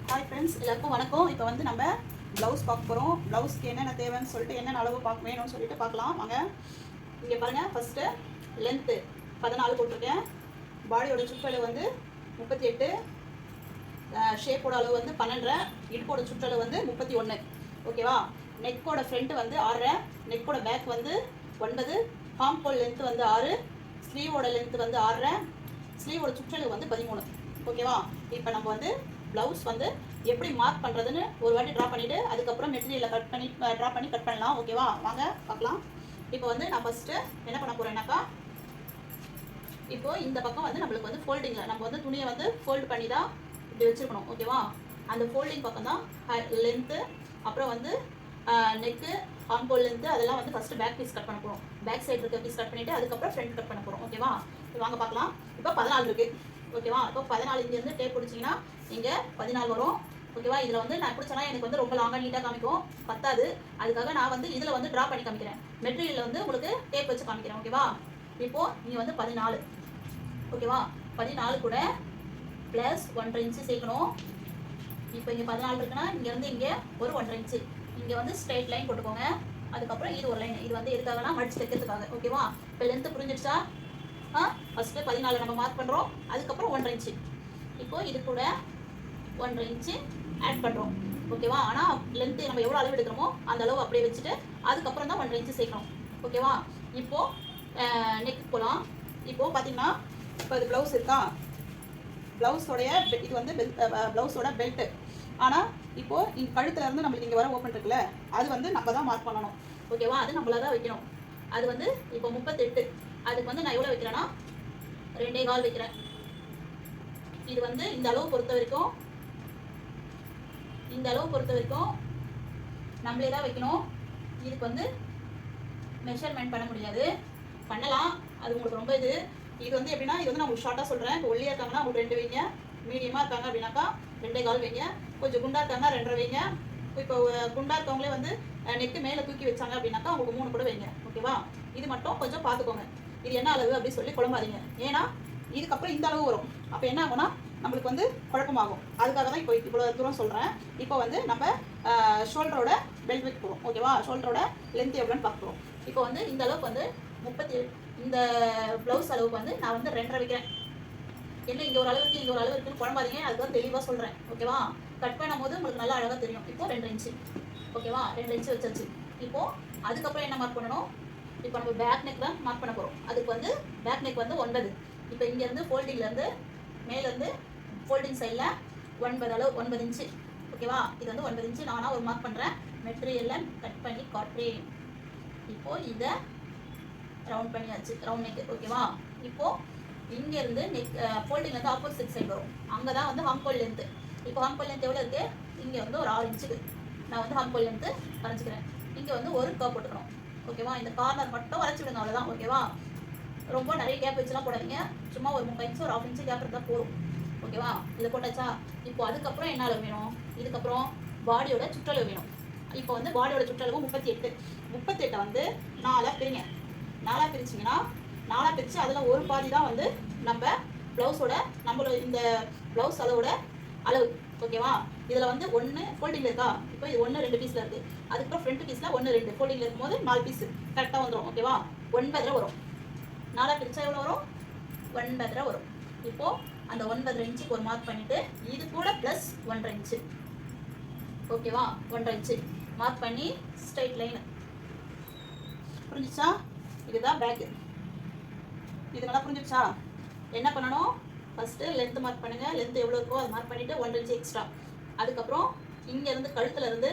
Hi friends, எல்லாருக்கும் வணக்கம். இப்போ வந்து நம்ம ப்ளவுஸ் பார்க்க போகிறோம். ப்ளவுஸ்க்கு என்னென்ன தேவைன்னு சொல்லிட்டு என்னென்ன அளவு வேணும்னு சொல்லிட்டு பார்க்கலாம் வாங்க. இங்கே பாருங்கள், ஃபஸ்ட்டு லென்த்து 14 போட்டிருக்கேன். பாடியோட சுற்றளவு வந்து 38, ஷேப்போட அளவு வந்து 12, இடுப்போட சுற்றளவு வந்து 31. ஓகேவா? நெக்கோட ஃப்ரண்ட்டு வந்து 6, நெக்கோட பேக் வந்து 9, ஹார்ம் ஹோல் லென்த்து வந்து 6, ஸ்லீவோட லென்த்து வந்து 6, ஸ்லீவோட சுற்றளவு வந்து 13. ஓகேவா? இப்போ நம்ம வந்து ப்ளவுஸ் வந்து எப்படி மார்க் பண்ணுறதுன்னு ஒரு வாட்டி ட்ரா பண்ணிவிட்டு அதுக்கப்புறம் மெட்டீரியலை ட்ரா பண்ணி கட் பண்ணலாம். ஓகேவா? வாங்க பார்க்கலாம். இப்போ வந்து நான் ஃபஸ்ட்டு என்ன பண்ண போகிறேன்னாக்கா, இப்போது இந்த பக்கம் வந்து நம்மளுக்கு வந்து ஃபோல்டிங்கில் நம்ம வந்து துணியை வந்து ஃபோல்டு பண்ணி தான் இப்படி வச்சுருக்கணும். ஓகேவா? அந்த ஃபோல்டிங் பக்கம் தான் லென்த்து, அப்புறம் வந்து நெக்கு, ஆம்போல் லென்த்து, அதெல்லாம் வந்து ஃபஸ்ட்டு பேக் பீஸ் கட் பண்ண போகிறோம். பேக் சைடு இருக்க பீஸ் கட் பண்ணிவிட்டு அதுக்கப்புறம் ஃப்ரண்ட் கட் பண்ண போகிறோம். ஓகேவா? வாங்க பார்க்கலாம். இப்போ 14 இருக்குது. ஓகேவா? இப்போ 14 இங்கேருந்து டேப் பிடிச்சிங்கன்னா இங்கே 14 வரும். ஓகேவா? இதில் வந்து நான் பிடிச்சேன்னா எனக்கு வந்து ரொம்ப லாங்காக நீட்டாக காமிக்கும், பத்தாது. அதுக்காக நான் வந்து இதில் வந்து ட்ரா பண்ணி காமிக்கிறேன். மெட்டீரியலில் வந்து உங்களுக்கு டேப் வச்சு காமிக்கிறேன். ஓகேவா? இப்போது இங்கே வந்து 14. ஓகேவா? 14 கூட ப்ளஸ் 1.5 இன்ச்சு சேர்க்கணும். இப்போ இங்கே 14 இருக்குன்னா இங்கேருந்து இங்கே ஒரு 1.5 இன்ச்சு, இங்கே வந்து ஸ்ட்ரெயிட் லைன் போட்டுக்கோங்க. அதுக்கப்புறம் இது ஒரு லைன். இது வந்து எதுக்காகனா மடிச்சு தைக்கிறதுக்காக. ஓகேவா? இப்போ லென்த்து புரிஞ்சிடுச்சா? ஃபஸ்ட்டு 14 நம்ம மார்க் பண்ணுறோம். அதுக்கப்புறம் 1.5 இன்ச்சு. இப்போது இது கூட 1.5 இன்ச்சு ஆட் பண்ணுறோம். ஓகேவா? ஆனால் லென்த்து நம்ம எவ்வளோ அளவு எடுக்கிறோமோ அந்த அளவு அப்படியே வச்சுட்டு அதுக்கப்புறம் தான் 1.5 இன்ச்சு சேர்க்கணும். ஓகேவா? இப்போது நெக்கு போகலாம். இப்போது பார்த்தீங்கன்னா, இப்போ இது ப்ளவுஸ் இருக்கா, ப்ளவுஸோடைய இது வந்து ப்ளவுஸோட பெல்ட்டு. ஆனால் இப்போது இங்கே கழுத்தில் இருந்து நம்மளுக்கு இங்கே வர ஓப்பன் இருக்குல்ல, அது வந்து நம்ம தான் மார்க் பண்ணணும். ஓகேவா? அது நம்மளாக தான் வைக்கணும். அது வந்து இப்போ 38. அதுக்கு வந்து நான் எவ்வளோ வைக்கிறேன்னா 2.25 வைக்கிறேன். இது வந்து இந்த அளவு பொறுத்த வரைக்கும் நம்மளே தான் வைக்கணும். இதுக்கு வந்து மெஷர்மெண்ட் பண்ண முடியாது. பண்ணலாம், அது உங்களுக்கு ரொம்ப இது வந்து எப்படின்னா, இது வந்து நான் உங்களுக்கு ஷார்ட்டாக சொல்கிறேன். இப்போ ஒல்லியாக இருக்காங்கன்னா உங்களுக்கு 2 வைங்க, மீடியமாக இருக்காங்க அப்படின்னாக்கா 2.25 வைங்க, கொஞ்சம் குண்டாக இருக்காங்கன்னா 2.5 வைங்க. இப்போ குண்டாக இருக்கவங்களே வந்து நெக்கு மேலே தூக்கி வச்சாங்க அப்படின்னாக்கா உங்களுக்கு 3 கூட வைங்க. ஓகேவா? இது மட்டும் கொஞ்சம் பார்த்துக்கோங்க. இது என்ன அளவு அப்படி சொல்லி குழம்பாதீங்க. ஏன்னா இதுக்கப்புறம் இந்த அளவு வரும். அப்போ என்ன ஆகும்னா நம்மளுக்கு வந்து குழப்பமாகும். அதுக்காக தான் இப்போ இவ்வளோ தூரம் சொல்கிறேன். இப்போ வந்து நம்ம ஷோல்டரோட பெல்ட் வைக்க போகிறோம். ஓகேவா? ஷோல்டரோட லென்த் எவ்வளோன்னு பார்க்க போகிறோம். இப்போ வந்து இந்த அளவுக்கு வந்து 37, இந்த ப்ளவுஸ் அளவுக்கு வந்து நான் வந்து 2.5 வைக்கிறேன். என்ன இங்கே ஒரு அளவுக்கு இங்கே ஒரு அளவு இருக்குன்னு குழம்பாதீங்க. அதுக்கு வந்து தெளிவாக சொல்கிறேன். ஓகேவா? கட் பண்ணும் போது உங்களுக்கு நல்லா அழகாக தெரியும். இப்போது 2.5 இன்ச்சு. ஓகேவா? 2 இன்ச்சு வச்சாச்சு. இப்போது அதுக்கப்புறம் என்ன மார்க் பண்ணணும்? இப்போ நம்ம பேக் நெக் தான் மார்க் பண்ண போகிறோம். அதுக்கு வந்து பேக் நெக் வந்து 9. இப்போ இங்கேருந்து ஃபோல்டிங்லேருந்து மேலேருந்து ஃபோல்டிங் சைடில் 9 அளவு, 9 இன்ச்சு. ஓகேவா? இது வந்து 9 இன்ச்சு நானாக ஒரு மார்க் பண்ணுறேன். மெட்டீரியலில் கட் பண்ணி காட்டுறேன். இப்போது இதை ரவுண்ட் பண்ணியாச்சு, ரவுண்ட் நெக்கு. ஓகேவா? இப்போது இங்கேருந்து நெக் ஃபோல்டிங்லேருந்து ஆப்போசிட் சைடு வரும். அங்கே தான் வந்து ஹார்ம் ஹோல் லென்த்து. இப்போ ஹார்ம் ஹோல் லென்த் எவ்வளோ இருக்குது? இங்கே வந்து ஒரு 6 இன்ச்சுக்கு நான் வந்து ஹார்ம் ஹோல் லென்த்து வரைஞ்சிக்கிறேன். இங்கே வந்து ஒரு கர்வ் போட்டுக்கணும். ஓகேவா? இந்த கார்னர் மட்டும் வரைச்சி விடுங்க, அவ்வளோதான். ஓகேவா? ரொம்ப நிறைய கேப் வச்சுலாம் போடாதீங்க. சும்மா ஒரு 3 இன்ச்சு, ஒரு 1/2 இன்ச்சு கேப் இருந்தால் போதும். ஓகேவா? இதை போட்டாச்சா? இப்போ அதுக்கப்புறம் என்ன அளவு வேணும்? இதுக்கப்புறம் பாடியோட சுற்றளவு வேணும். இப்போ வந்து பாடியோட சுற்றளவு 38. 38 வந்து 4 பிரிங்க. 4 பிரிச்சிங்கன்னா 4 பிரித்து அதில் ஒரு பாதி தான் வந்து நம்ம ப்ளவுஸோட நம்மளோட இந்த ப்ளவுஸ் அளவோட அளவு. ஓகேவா? இதில் வந்து 1 ஃபோல்டிங்கில் இருக்கா, இப்போ இது 1 2 பீஸில் இருக்குது. அதுக்கப்புறம் ஃப்ரண்ட் பீஸில் 1 2 ஃபோல்டிங்கில் இருக்கும்போது 4 பீஸு கரெக்டாக வந்துடும். ஓகேவா? 9 வரும். 4 பிரிச்சா எவ்வளோ வரும்? 9 வரும். இப்போது அந்த 9 இன்ச்சுக்கு ஒரு மார்க் பண்ணிவிட்டு இது கூட ப்ளஸ் 1.5 இன்ச்சு. ஓகேவா? 1.5 இன்ச்சு மார்க் பண்ணி ஸ்ட்ரைட் லைனு. புரிஞ்சிச்சா? இதுதான் பேக்கு. இது நல்லா புரிஞ்சிடுச்சா? என்ன பண்ணணும்? ஃபஸ்ட்டு லென்த்து மார்க் பண்ணுங்கள். லென்த்து எவ்வளோ இருக்கோ அதை மார்க் பண்ணிவிட்டு 1.5 இன்ச்சு எக்ஸ்ட்ரா. அதுக்கப்புறம் இங்கேருந்து கழுத்துலேருந்து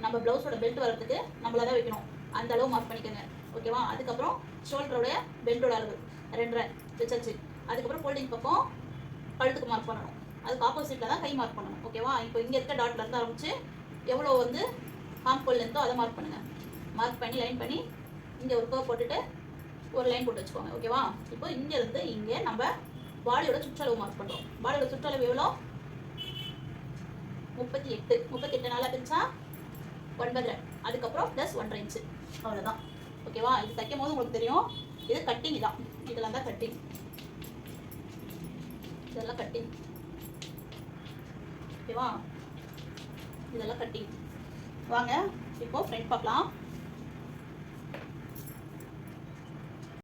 நம்ம ப்ளவுஸோட பெல்ட் வர்றதுக்கு நம்மள தான் வைக்கணும். அந்த அளவு மார்க் பண்ணிக்கோங்க. ஓகேவா? அதுக்கப்புறம் ஷோல்டரோட பெல்ட்டோட அளவு 2.5 வச்சாச்சு. அதுக்கப்புறம் ஃபோல்டிங் பக்கம் கழுத்துக்கு மார்க் பண்ணணும். அதுக்கு ஆப்போசிட்டில் தான் கை மார்க் பண்ணணும். ஓகேவா? இப்போ இங்கே இருக்க டாட்டில் இருந்து ஆரம்பித்து எவ்வளோ வந்து ஹார்ம் ஹோல் லென்த்தோ அதை மார்க் பண்ணுங்கள். மார்க் பண்ணி லைன் பண்ணி இங்கே ஒரு கர்வ் போட்டுட்டு ஒரு லைன் போட்டு வச்சுக்கோங்க. ஓகேவா? இப்போ இங்கேருந்து இங்கே நம்ம பாடியோட சுற்றளவு மார்க் பண்ணுறோம். பாடியோட சுற்றளவு எவ்வளோ? 38. 38 நாளாக பிரிச்சா 9. அதுக்கப்புறம் ப்ளஸ் 1.5 இன்ச்சு. அவ்வளோதான். ஓகேவா? இது தைக்கும் போது உங்களுக்கு தெரியும். இது கட்டிங் தான். இதெல்லாம் தான் கட்டிங். இதெல்லாம் கட்டிங். ஓகேவா? இதெல்லாம் கட்டிங். வாங்க இப்போ ஃப்ரண்ட் பார்க்கலாம்.